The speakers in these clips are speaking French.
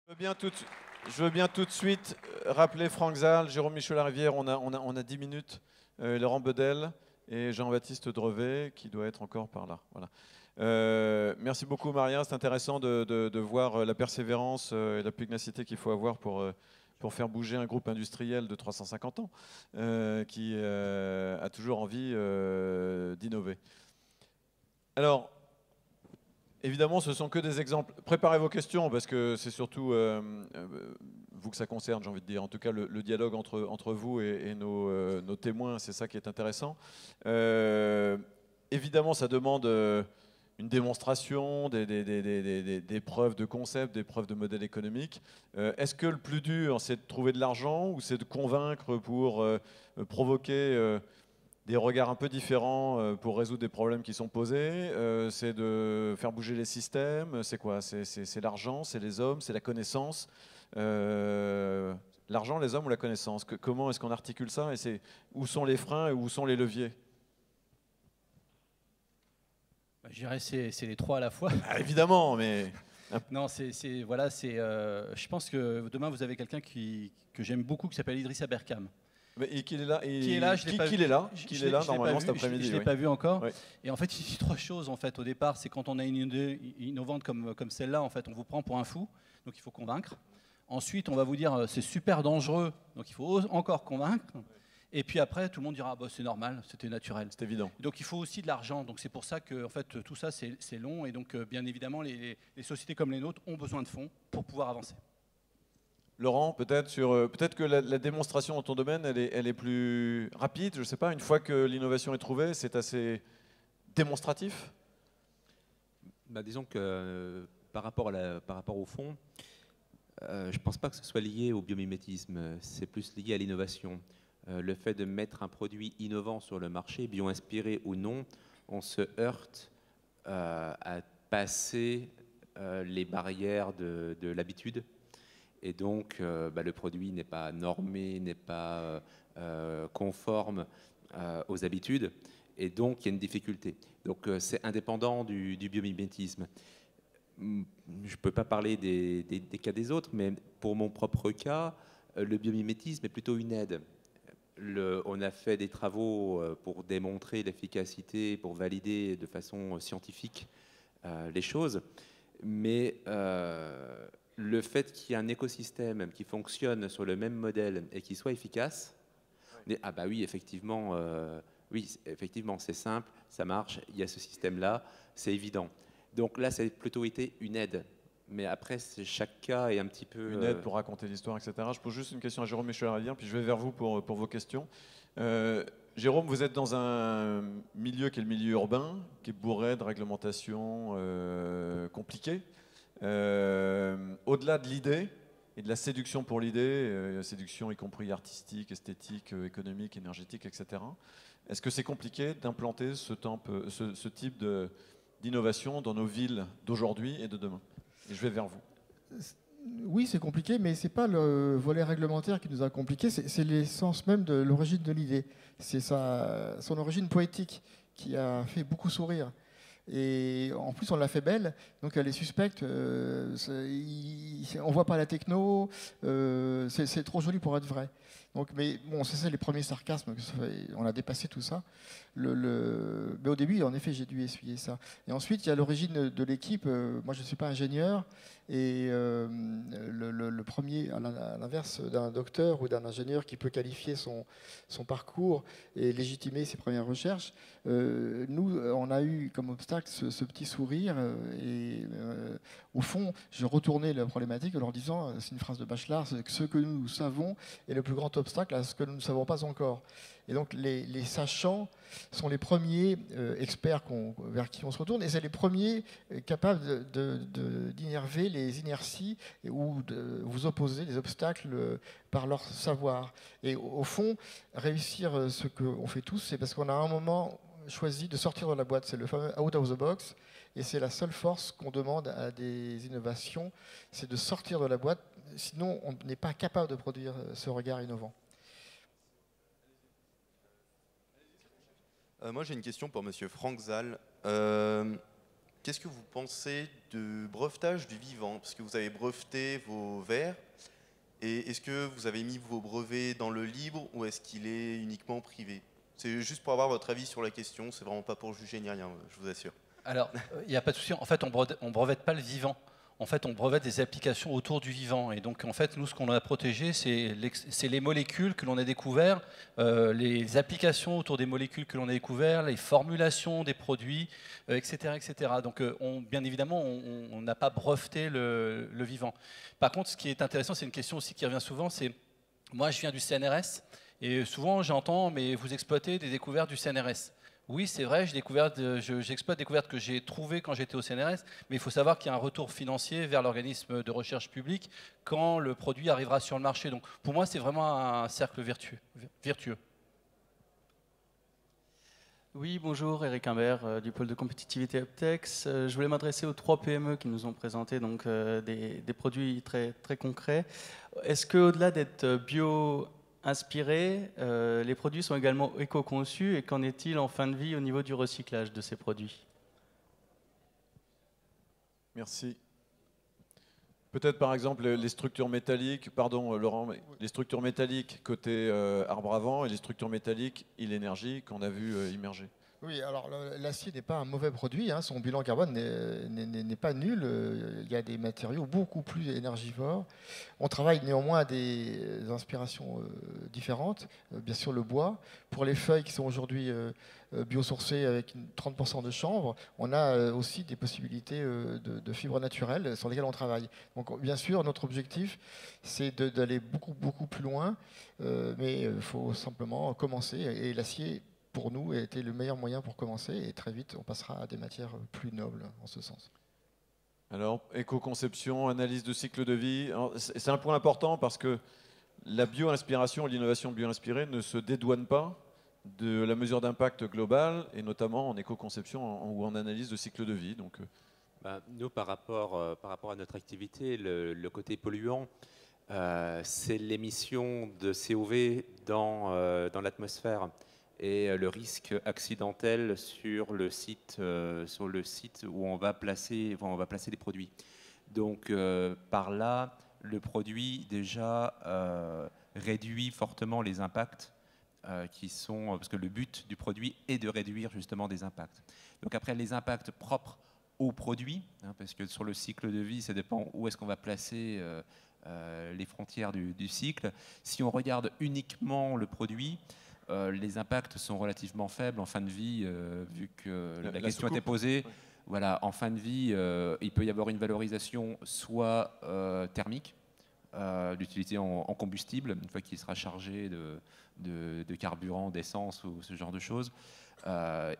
Je veux bien tout de suite rappeler Franck Zal, Jérôme Michel-Larivière, on a 10 minutes, Laurent Bedel et Jean-Baptiste Drevet qui doit être encore par là. Voilà. Merci beaucoup Maria, c'est intéressant de voir la persévérance et la pugnacité qu'il faut avoir pour faire bouger un groupe industriel de 350 ans qui a toujours envie d'innover. Alors, évidemment, ce ne sont que des exemples. Préparez vos questions parce que c'est surtout vous que ça concerne, j'ai envie de dire. En tout cas, le dialogue entre vous et nos témoins, c'est ça qui est intéressant. Évidemment, ça demande une démonstration, des preuves de concept, des preuves de modèle économique. Est-ce que le plus dur, c'est de trouver de l'argent ou c'est de convaincre pour provoquer des regards un peu différents pour résoudre des problèmes qui sont posés, c'est de faire bouger les systèmes, c'est quoi? C'est l'argent, c'est les hommes, c'est la connaissance. L'argent, les hommes ou la connaissance? Comment est-ce qu'on articule ça? Et où sont les freins et où sont les leviers? Je dirais c'est les trois à la fois. Ah, évidemment, mais... Non, je pense que demain vous avez quelqu'un que j'aime beaucoup qui s'appelle Idrissa Berkam. Mais qu'il est là, qui est là, qu'il est là normalement cet après-midi. Je ne l'ai pas vu encore. Oui. Et en fait, il dit trois choses en fait. Au départ, c'est quand on a une idée innovante comme celle-là, en fait, on vous prend pour un fou, donc il faut convaincre. Ensuite, on va vous dire c'est super dangereux, donc il faut encore convaincre. Et puis après, tout le monde dira ah, bah, c'est normal, c'était naturel. C'est évident. Donc il faut aussi de l'argent. Donc c'est pour ça que en fait, tout ça, c'est long. Et donc, bien évidemment, les sociétés comme les nôtres ont besoin de fonds pour pouvoir avancer. Laurent, peut-être que la démonstration dans ton domaine, elle est plus rapide. Je ne sais pas, une fois que l'innovation est trouvée, c'est assez démonstratif. Bah, disons que par rapport au fond, je ne pense pas que ce soit lié au biomimétisme. C'est plus lié à l'innovation. Le fait de mettre un produit innovant sur le marché, bio-inspiré ou non, on se heurte à passer les barrières de l'habitude. Et donc, le produit n'est pas normé, n'est pas conforme aux habitudes. Et donc, il y a une difficulté. Donc, c'est indépendant du biomimétisme. Je ne peux pas parler des cas des autres, mais pour mon propre cas, le biomimétisme est plutôt une aide. On a fait des travaux pour démontrer l'efficacité, pour valider de façon scientifique les choses. Mais le fait qu'il y ait un écosystème qui fonctionne sur le même modèle et qui soit efficace, ah bah oui, effectivement, c'est simple, ça marche, il y a ce système-là, c'est évident. Donc là, ça a plutôt été une aide. Mais après, chaque cas est un petit peu... Une aide pour raconter l'histoire, etc. Je pose juste une question à Jérôme Michel-Larivière, puis je vais vers vous pour vos questions. Jérôme, vous êtes dans un milieu qui est le milieu urbain, qui est bourré de réglementations compliquées. Au-delà de l'idée et de la séduction pour l'idée, séduction y compris artistique, esthétique, économique, énergétique, etc. Est-ce que c'est compliqué d'implanter ce type d'innovation dans nos villes d'aujourd'hui et de demain? Et je vais vers vous. Oui, c'est compliqué, mais ce n'est pas le volet réglementaire qui nous a compliqué, c'est l'essence même de l'origine de l'idée. C'est son origine poétique qui a fait beaucoup sourire. Et en plus, on l'a fait belle, donc elle est suspecte. On ne voit pas la techno, c'est trop joli pour être vrai. Donc, mais bon, c'est ça les premiers sarcasmes, on a dépassé tout ça. Mais au début, en effet, j'ai dû essuyer ça. Et ensuite, il y a l'origine de l'équipe. Moi, je ne suis pas ingénieur. Et le premier, à l'inverse d'un docteur ou d'un ingénieur qui peut qualifier son parcours et légitimer ses premières recherches, nous, on a eu comme obstacle ce petit sourire. Au fond, je retournais la problématique en leur disant, c'est une phrase de Bachelard, c'est que ce que nous savons est le plus grand obstacle à ce que nous ne savons pas encore. Et donc les sachants sont les premiers experts vers qui on se retourne, et c'est les premiers capables d'innerver les inerties ou de vous opposer des obstacles par leur savoir. Et au fond, réussir ce qu'on fait tous, c'est parce qu'on a à un moment choisi de sortir de la boîte. C'est le fameux out of the box, et c'est la seule force qu'on demande à des innovations, c'est de sortir de la boîte, sinon on n'est pas capable de produire ce regard innovant. Moi, j'ai une question pour Monsieur Franck Zal. qu'est-ce que vous pensez de brevetage du vivant? Parce que vous avez breveté vos verres. Et est-ce que vous avez mis vos brevets dans le libre ou est-ce qu'il est uniquement privé? C'est juste pour avoir votre avis sur la question, c'est vraiment pas pour juger ni rien, je vous assure. Alors, il n'y a pas de souci. En fait, on ne brevette pas le vivant. En fait, on brevette des applications autour du vivant. Et donc, en fait, nous, ce qu'on a protégé, c'est les molécules que l'on a découvertes, les applications autour des molécules que l'on a découvertes, les formulations des produits, etc., etc. Donc, bien évidemment, on n'a pas breveté le vivant. Par contre, ce qui est intéressant, c'est une question aussi qui revient souvent, c'est, moi, je viens du CNRS, et souvent, j'entends, mais vous exploitez des découvertes du CNRS. Oui, c'est vrai, j'exploite des découvertes que j'ai trouvées quand j'étais au CNRS, mais il faut savoir qu'il y a un retour financier vers l'organisme de recherche publique quand le produit arrivera sur le marché. Donc pour moi, c'est vraiment un cercle vertueux. Oui, bonjour, Eric Imbert du pôle de compétitivité Uptex. Je voulais m'adresser aux 3 PME qui nous ont présenté donc, des produits très, très concrets. Est-ce qu'au-delà d'être bio-inspirés, les produits sont également éco-conçus et qu'en est-il en fin de vie au niveau du recyclage de ces produits? Merci. Peut-être par exemple les structures métalliques, pardon Laurent, mais les structures métalliques côté arbre avant et les structures métalliques e-l'énergie qu'on a vu immerger. Oui, alors l'acier n'est pas un mauvais produit, hein, son bilan carbone n'est pas nul, il y a des matériaux beaucoup plus énergivores. On travaille néanmoins à des inspirations différentes, bien sûr le bois. Pour les feuilles qui sont aujourd'hui biosourcées avec 30% de chanvre, on a aussi des possibilités de fibres naturelles sur lesquelles on travaille. Donc bien sûr, notre objectif, c'est d'aller beaucoup plus loin, mais il faut simplement commencer, et l'acier, pour nous, a été le meilleur moyen pour commencer, et très vite, on passera à des matières plus nobles en ce sens. Alors, éco-conception, analyse de cycle de vie, c'est un point important parce que la bio-inspiration et l'innovation bio-inspirée ne se dédouanent pas de la mesure d'impact global, et notamment en éco-conception ou en analyse de cycle de vie. Donc, nous, par rapport à notre activité, le côté polluant, c'est l'émission de COV dans l'atmosphère et le risque accidentel sur le site où on va placer les produits. Donc par là, le produit déjà réduit fortement les impacts qui sont, parce que le but du produit est de réduire justement des impacts. Donc après, les impacts propres au produit, hein, parce que sur le cycle de vie, ça dépend où est-ce qu'on va placer les frontières du cycle. Si on regarde uniquement le produit, les impacts sont relativement faibles en fin de vie, vu que la question était posée. Ouais. Voilà, en fin de vie, il peut y avoir une valorisation soit thermique, d'utilité en combustible, une fois qu'il sera chargé de carburant, d'essence ou ce genre de choses.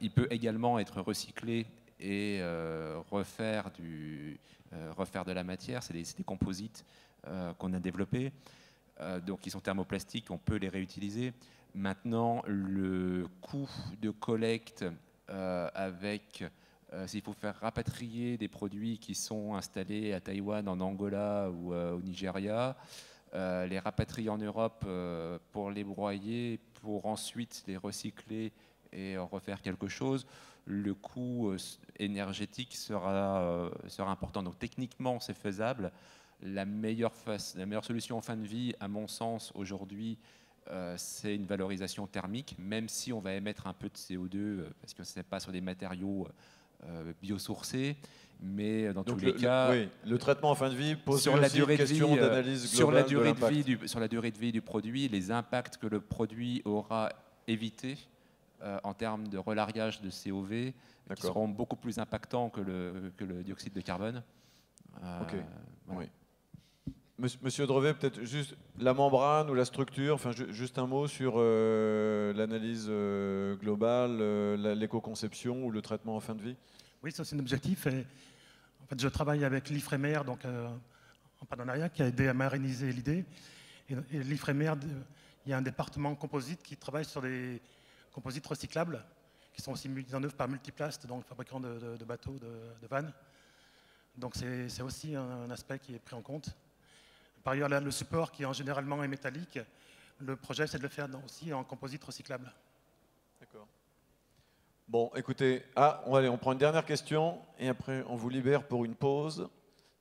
Il peut également être recyclé et refaire de la matière. C'est des composites qu'on a développés. Donc ils sont thermoplastiques, on peut les réutiliser. Maintenant, le coût de collecte s'il faut faire rapatrier des produits qui sont installés à Taïwan, en Angola ou au Nigeria, les rapatrier en Europe pour les broyer, pour ensuite les recycler et en refaire quelque chose, le coût énergétique sera important. Donc techniquement, c'est faisable. La meilleure solution en fin de vie, à mon sens, aujourd'hui, c'est une valorisation thermique, même si on va émettre un peu de CO2, parce que ce n'est pas sur des matériaux biosourcés, mais dans tous les cas... Oui, le traitement en fin de vie pose sur aussi une question d'analyse globale de l'impact. Sur la durée de vie du produit, les impacts que le produit aura évités en termes de relariage de COV, qui seront beaucoup plus impactants que le dioxyde de carbone. Ok, voilà. Oui. Monsieur Drevet, peut-être juste la membrane ou la structure, enfin juste un mot sur l'analyse globale, l'éco-conception ou le traitement en fin de vie. Oui, ça c'est un objectif. Et, en fait, je travaille avec l'IFREMER, donc en partenariat, qui a aidé à mariniser l'idée. Et l'IFREMER, il y a un département composite qui travaille sur des composites recyclables, qui sont aussi mis en œuvre par Multiplast, donc fabricant de bateaux, de vannes. Donc c'est aussi un aspect qui est pris en compte. Par ailleurs, là, le support qui généralement est métallique, le projet c'est de le faire aussi en composite recyclable. D'accord. Bon, écoutez, on prend une dernière question et après on vous libère pour une pause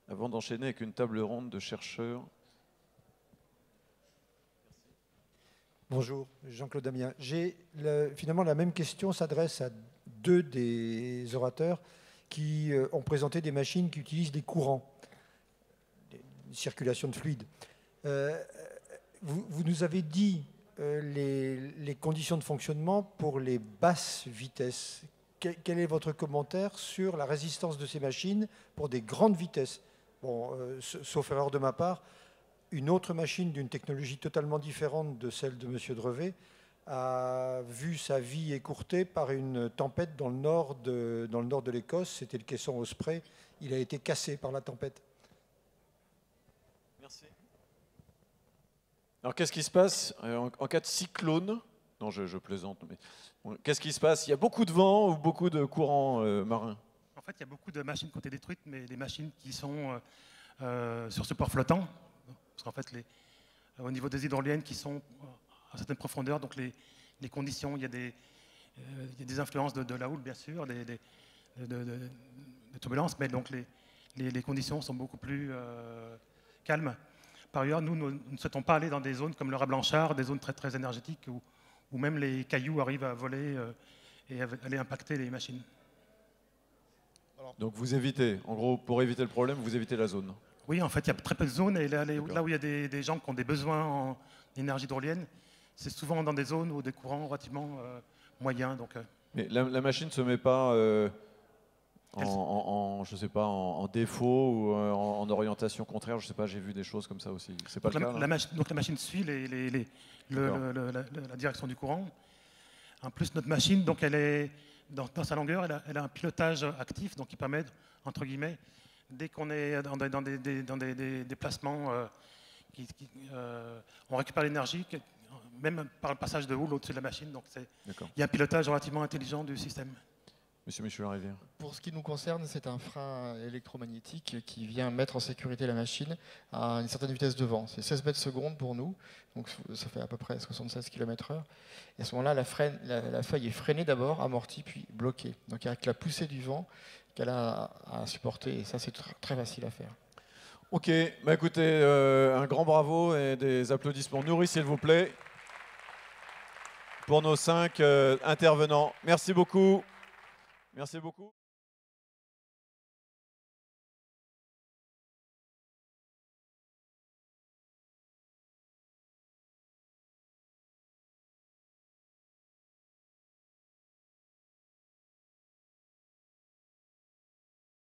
avant d'enchaîner avec une table ronde de chercheurs. Bonjour, Jean-Claude Damien. Finalement, la même question s'adresse à deux des orateurs qui ont présenté des machines qui utilisent des courants, des circulations de fluide. Vous nous avez dit les conditions de fonctionnement pour les basses vitesses. Quel est votre commentaire sur la résistance de ces machines pour des grandes vitesses? Bon, sauf erreur de ma part, une autre machine d'une technologie totalement différente de celle de M. Drevet a vu sa vie écourtée par une tempête dans le nord de l'Écosse. C'était le caisson Osprey. Il a été cassé par la tempête. Merci. Alors, qu'est-ce qui se passe en cas de cyclone? Non, je plaisante. Mais qu'est-ce qui se passe? Il y a beaucoup de vent ou beaucoup de courants marins? En fait, il y a beaucoup de machines qui ont été détruites, mais des machines qui sont sur support flottant. Parce qu'en fait, au niveau des hydroliennes qui sont à certaines profondeurs, donc les conditions, il y a des influences de la houle, bien sûr, des turbulences, mais donc les conditions sont beaucoup plus calmes. Par ailleurs, nous ne souhaitons pas aller dans des zones comme le raz Blanchard, des zones très, très énergétiques, où même les cailloux arrivent à voler et à aller impacter les machines. Donc vous évitez, en gros, pour éviter le problème, vous évitez la zone. Oui, en fait, il y a très peu de zones, et là où il y a des gens qui ont des besoins en énergie hydrolienne, c'est souvent dans des zones où des courants relativement moyens. Donc, Mais la machine ne se met pas je sais pas, en défaut ou en orientation contraire. Je sais pas, j'ai vu des choses comme ça aussi. C'est pas le cas. Donc la machine suit la direction du courant. En plus, notre machine, donc elle est dans sa longueur, elle a un pilotage actif, donc qui permet, entre guillemets, dès qu'on est dans des déplacements, on récupère l'énergie, même par le passage de houle au-dessus de la machine. Donc il y a un pilotage relativement intelligent du système. Monsieur Michel-Rivière. Pour ce qui nous concerne, c'est un frein électromagnétique qui vient mettre en sécurité la machine à une certaine vitesse de vent. C'est 16 mètres secondes pour nous, donc ça fait à peu près 76 km/h. Et à ce moment-là, la feuille est freinée d'abord, amortie, puis bloquée. Donc avec la poussée du vent qu'elle a à supporter, et ça c'est très facile à faire. Ok, bah écoutez, un grand bravo et des applaudissements nourris s'il vous plaît pour nos 5 intervenants. Merci beaucoup. Merci beaucoup.